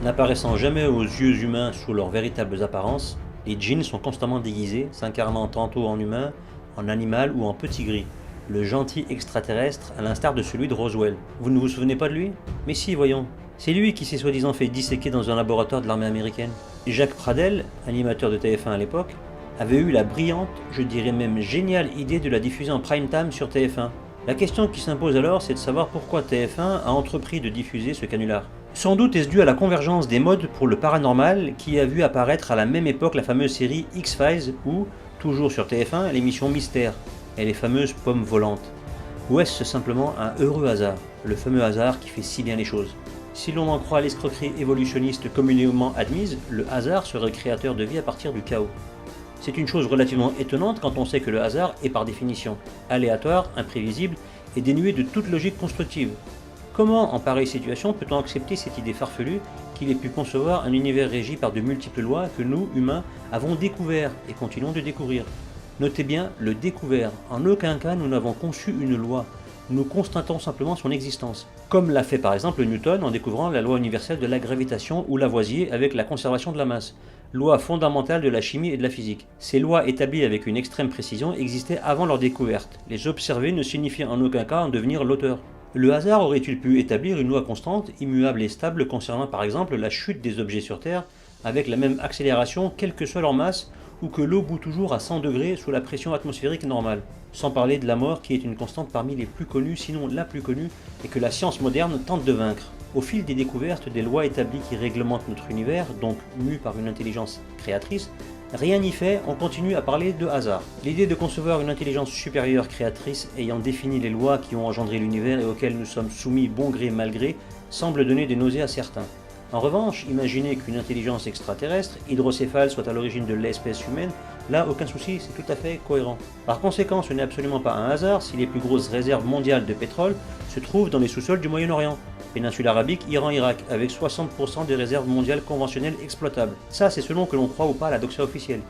N'apparaissant jamais aux yeux humains sous leurs véritables apparences, les djinns sont constamment déguisés, s'incarnant tantôt en humain, en animal ou en petit gris. Le gentil extraterrestre à l'instar de celui de Roswell. Vous ne vous souvenez pas de lui? Mais si, voyons. C'est lui qui s'est soi-disant fait disséquer dans un laboratoire de l'armée américaine. Jacques Pradel, animateur de TF1 à l'époque, avait eu la brillante, je dirais même géniale idée de la diffuser en prime time sur TF1. La question qui s'impose alors, c'est de savoir pourquoi TF1 a entrepris de diffuser ce canular. Sans doute est-ce dû à la convergence des modes pour le paranormal qui a vu apparaître à la même époque la fameuse série X-Files ou, toujours sur TF1, l'émission Mystère et les fameuses pommes volantes. Ou est-ce simplement un heureux hasard, le fameux hasard qui fait si bien les choses? Si l'on en croit l'escroquerie évolutionniste communément admise, le hasard serait créateur de vie à partir du chaos. C'est une chose relativement étonnante quand on sait que le hasard est par définition aléatoire, imprévisible et dénué de toute logique constructive. Comment, en pareille situation, peut-on accepter cette idée farfelue qu'il ait pu concevoir un univers régi par de multiples lois que nous, humains, avons découvert et continuons de découvrir? Notez bien le découvert. En aucun cas nous n'avons conçu une loi. Nous constatons simplement son existence. Comme l'a fait par exemple Newton en découvrant la loi universelle de la gravitation ou Lavoisier avec la conservation de la masse. Loi fondamentale de la chimie et de la physique. Ces lois établies avec une extrême précision existaient avant leur découverte. Les observer ne signifie en aucun cas en devenir l'auteur. Le hasard aurait-il pu établir une loi constante, immuable et stable concernant par exemple la chute des objets sur Terre, avec la même accélération quelle que soit leur masse, ou que l'eau bout toujours à 100 degrés sous la pression atmosphérique normale? Sans parler de la mort qui est une constante parmi les plus connues, sinon la plus connue, et que la science moderne tente de vaincre. Au fil des découvertes des lois établies qui réglementent notre univers, donc mues par une intelligence créatrice, rien n'y fait, on continue à parler de hasard. L'idée de concevoir une intelligence supérieure créatrice ayant défini les lois qui ont engendré l'univers et auxquelles nous sommes soumis bon gré mal gré semble donner des nausées à certains. En revanche, imaginer qu'une intelligence extraterrestre, hydrocéphale, soit à l'origine de l'espèce humaine, là aucun souci, c'est tout à fait cohérent. Par conséquent, ce n'est absolument pas un hasard si les plus grosses réserves mondiales de pétrole se trouvent dans les sous-sols du Moyen-Orient. Péninsule arabique, Iran, Irak, avec 60% des réserves mondiales conventionnelles exploitables. Ça, c'est selon que l'on croit ou pas à la doxa officielle.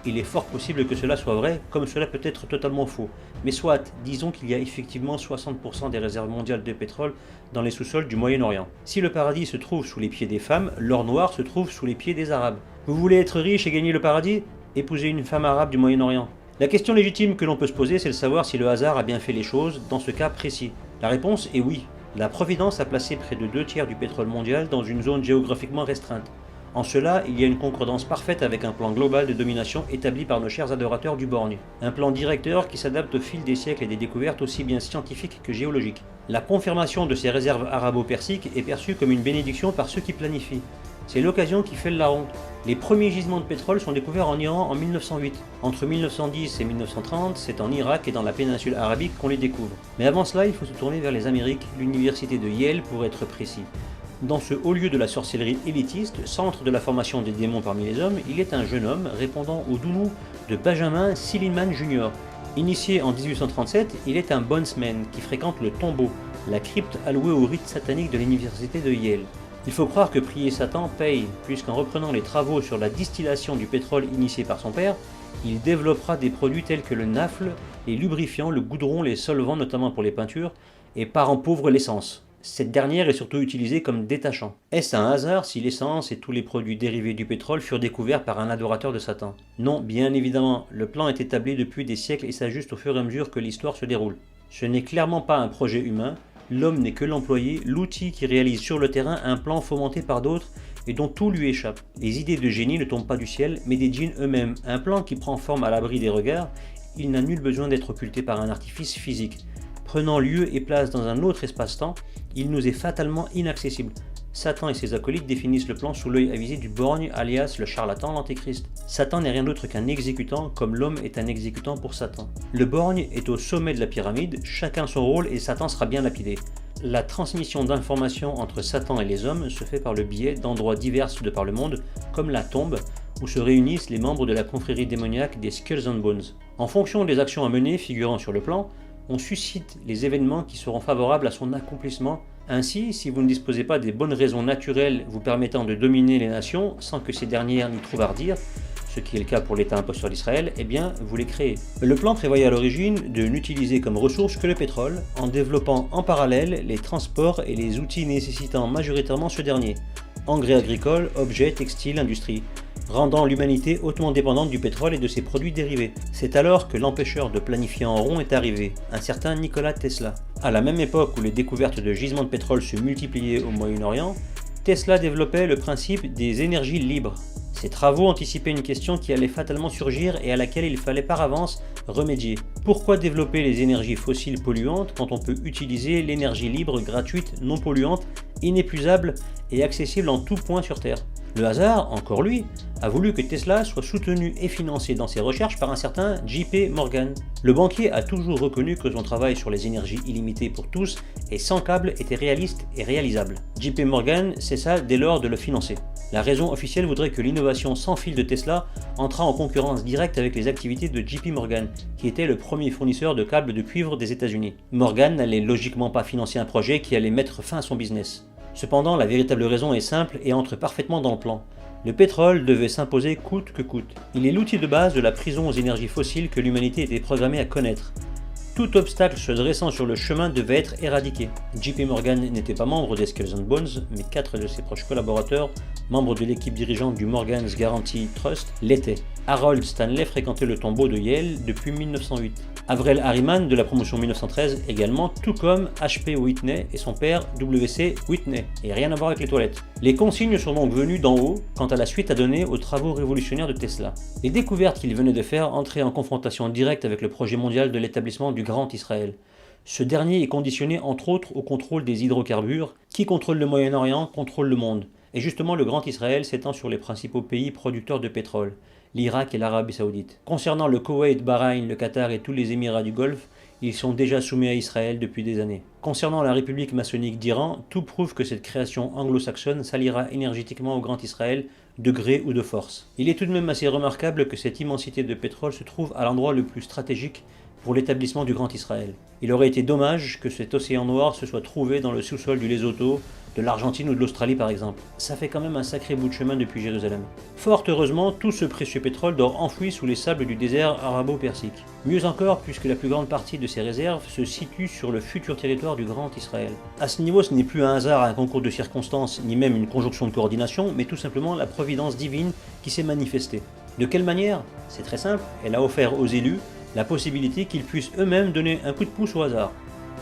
Il est fort possible que cela soit vrai, comme cela peut être totalement faux. Mais soit, disons qu'il y a effectivement 60% des réserves mondiales de pétrole dans les sous-sols du Moyen-Orient. Si le paradis se trouve sous les pieds des femmes, l'or noir se trouve sous les pieds des Arabes. Vous voulez être riche et gagner le paradis? Épousez une femme arabe du Moyen-Orient. La question légitime que l'on peut se poser, c'est de savoir si le hasard a bien fait les choses dans ce cas précis. La réponse est oui. La Providence a placé près de 2/3 du pétrole mondial dans une zone géographiquement restreinte. En cela, il y a une concordance parfaite avec un plan global de domination établi par nos chers adorateurs du borgne. Un plan directeur qui s'adapte au fil des siècles et des découvertes aussi bien scientifiques que géologiques. La confirmation de ces réserves arabo-persiques est perçue comme une bénédiction par ceux qui planifient. C'est l'occasion qui fait le larron. Les premiers gisements de pétrole sont découverts en Iran en 1908. Entre 1910 et 1930, c'est en Irak et dans la péninsule arabique qu'on les découvre. Mais avant cela, il faut se tourner vers les Amériques, l'université de Yale pour être précis. Dans ce haut lieu de la sorcellerie élitiste, centre de la formation des démons parmi les hommes, il est un jeune homme répondant au doux nom de Benjamin Silliman Jr. Initié en 1837, il est un bondsman qui fréquente le tombeau, la crypte allouée au rite satanique de l'université de Yale. Il faut croire que prier Satan paye, puisqu'en reprenant les travaux sur la distillation du pétrole initiés par son père, il développera des produits tels que le nafle, les lubrifiants, le goudron, les solvants notamment pour les peintures, et parent pauvre l'essence. Cette dernière est surtout utilisée comme détachant. Est-ce un hasard si l'essence et tous les produits dérivés du pétrole furent découverts par un adorateur de Satan? Non, bien évidemment, le plan est établi depuis des siècles et s'ajuste au fur et à mesure que l'histoire se déroule. Ce n'est clairement pas un projet humain, l'homme n'est que l'employé, l'outil qui réalise sur le terrain un plan fomenté par d'autres et dont tout lui échappe. Les idées de génie ne tombent pas du ciel, mais des djinns eux-mêmes. Un plan qui prend forme à l'abri des regards, il n'a nul besoin d'être occulté par un artifice physique. Prenant lieu et place dans un autre espace-temps, il nous est fatalement inaccessible. Satan et ses acolytes définissent le plan sous l'œil avisé du borgne, alias le charlatan, l'antéchrist. Satan n'est rien d'autre qu'un exécutant, comme l'homme est un exécutant pour Satan. Le borgne est au sommet de la pyramide, chacun son rôle et Satan sera bien lapidé. La transmission d'informations entre Satan et les hommes se fait par le biais d'endroits divers de par le monde, comme la tombe, où se réunissent les membres de la confrérie démoniaque des Skulls and Bones. En fonction des actions à mener figurant sur le plan, on suscite les événements qui seront favorables à son accomplissement. Ainsi, si vous ne disposez pas des bonnes raisons naturelles vous permettant de dominer les nations sans que ces dernières n'y trouvent à redire, ce qui est le cas pour l'État imposteur d'Israël, eh bien, vous les créez. Le plan prévoyait à l'origine de n'utiliser comme ressource que le pétrole, en développant en parallèle les transports et les outils nécessitant majoritairement ce dernier. engrais agricoles, objets, textiles, industrie, rendant l'humanité hautement dépendante du pétrole et de ses produits dérivés. C'est alors que l'empêcheur de planifier en rond est arrivé, un certain Nikola Tesla. À la même époque où les découvertes de gisements de pétrole se multipliaient au Moyen-Orient, Tesla développait le principe des énergies libres. Ses travaux anticipaient une question qui allait fatalement surgir et à laquelle il fallait par avance remédier. Pourquoi développer les énergies fossiles polluantes quand on peut utiliser l'énergie libre, gratuite, non polluante, inépuisable et accessible en tout point sur Terre? Le hasard, encore lui, a voulu que Tesla soit soutenu et financé dans ses recherches par un certain J.P. Morgan. Le banquier a toujours reconnu que son travail sur les énergies illimitées pour tous et sans câble était réaliste et réalisable. J.P. Morgan cessa dès lors de le financer. La raison officielle voudrait que l'innovation sans fil de Tesla entra en concurrence directe avec les activités de J.P. Morgan, qui était le premier fournisseur de câbles de cuivre des États-Unis. Morgan n'allait logiquement pas financer un projet qui allait mettre fin à son business. Cependant, la véritable raison est simple et entre parfaitement dans le plan. Le pétrole devait s'imposer coûte que coûte. Il est l'outil de base de la prison aux énergies fossiles que l'humanité était programmée à connaître. Tout obstacle se dressant sur le chemin devait être éradiqué. J.P. Morgan n'était pas membre des Skulls and Bones, mais 4 de ses proches collaborateurs, membres de l'équipe dirigeante du Morgan's Guarantee Trust, l'étaient. Harold Stanley fréquentait le tombeau de Yale depuis 1908. Avril Harriman de la promotion 1913 également, tout comme H.P. Whitney et son père W.C. Whitney, et rien à voir avec les toilettes. Les consignes sont donc venues d'en haut quant à la suite à donner aux travaux révolutionnaires de Tesla. Les découvertes qu'il venait de faire entraient en confrontation directe avec le projet mondial de l'établissement du Grand Israël. Ce dernier est conditionné entre autres au contrôle des hydrocarbures. Qui contrôle le Moyen-Orient contrôle le monde. Et justement le Grand Israël s'étend sur les principaux pays producteurs de pétrole, l'Irak et l'Arabie Saoudite. Concernant le Koweït, Bahreïn, le Qatar et tous les Émirats du Golfe, ils sont déjà soumis à Israël depuis des années. Concernant la République maçonnique d'Iran, tout prouve que cette création anglo-saxonne s'alliera énergétiquement au Grand Israël, de gré ou de force. Il est tout de même assez remarquable que cette immensité de pétrole se trouve à l'endroit le plus stratégique pour l'établissement du Grand Israël. Il aurait été dommage que cet océan noir se soit trouvé dans le sous-sol du Lesotho, de l'Argentine ou de l'Australie par exemple. Ça fait quand même un sacré bout de chemin depuis Jérusalem. Fort heureusement, tout ce précieux pétrole dort enfoui sous les sables du désert arabo-persique. Mieux encore, puisque la plus grande partie de ces réserves se situe sur le futur territoire du Grand Israël. À ce niveau, ce n'est plus un hasard, un concours de circonstances, ni même une conjonction de coordination, mais tout simplement la providence divine qui s'est manifestée. De quelle manière? C'est très simple, elle a offert aux élus la possibilité qu'ils puissent eux-mêmes donner un coup de pouce au hasard.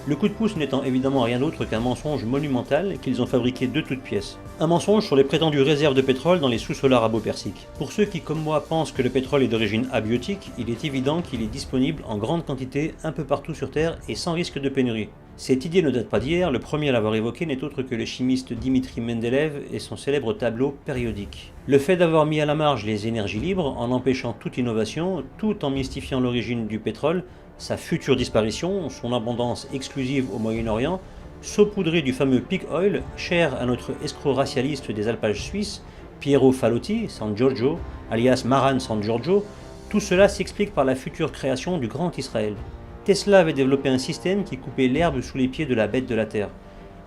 Le coup de pouce n'étant évidemment rien d'autre qu'un mensonge monumental qu'ils ont fabriqué de toutes pièces. Un mensonge sur les prétendues réserves de pétrole dans les sous-sols arabo-persiques. Pour ceux qui, comme moi, pensent que le pétrole est d'origine abiotique, il est évident qu'il est disponible en grande quantité un peu partout sur Terre et sans risque de pénurie. Cette idée ne date pas d'hier, le premier à l'avoir évoqué n'est autre que le chimiste Dimitri Mendeleev et son célèbre tableau périodique. Le fait d'avoir mis à la marge les énergies libres en empêchant toute innovation, tout en mystifiant l'origine du pétrole, sa future disparition, son abondance exclusive au Moyen-Orient, saupoudré du fameux peak oil, cher à notre escroc racialiste des alpages suisses, Piero Falotti, San Giorgio, alias Maran San Giorgio, tout cela s'explique par la future création du Grand Israël. Tesla avait développé un système qui coupait l'herbe sous les pieds de la bête de la terre.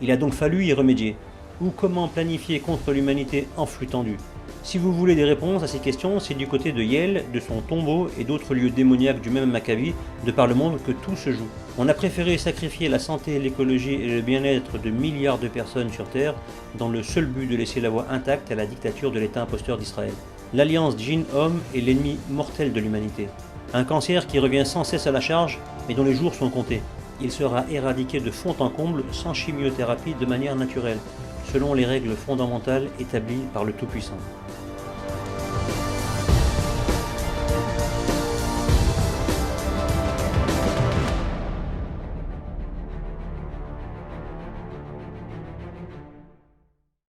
Il a donc fallu y remédier. Ou comment planifier contre l'humanité en flux tendu? Si vous voulez des réponses à ces questions, c'est du côté de Yale, de son tombeau et d'autres lieux démoniaques du même Maccabi, de par le monde que tout se joue. On a préféré sacrifier la santé, l'écologie et le bien-être de milliards de personnes sur Terre dans le seul but de laisser la voie intacte à la dictature de l'État imposteur d'Israël. L'alliance djinn-homme est l'ennemi mortel de l'humanité. Un cancer qui revient sans cesse à la charge, mais dont les jours sont comptés. Il sera éradiqué de fond en comble, sans chimiothérapie, de manière naturelle, selon les règles fondamentales établies par le Tout-Puissant.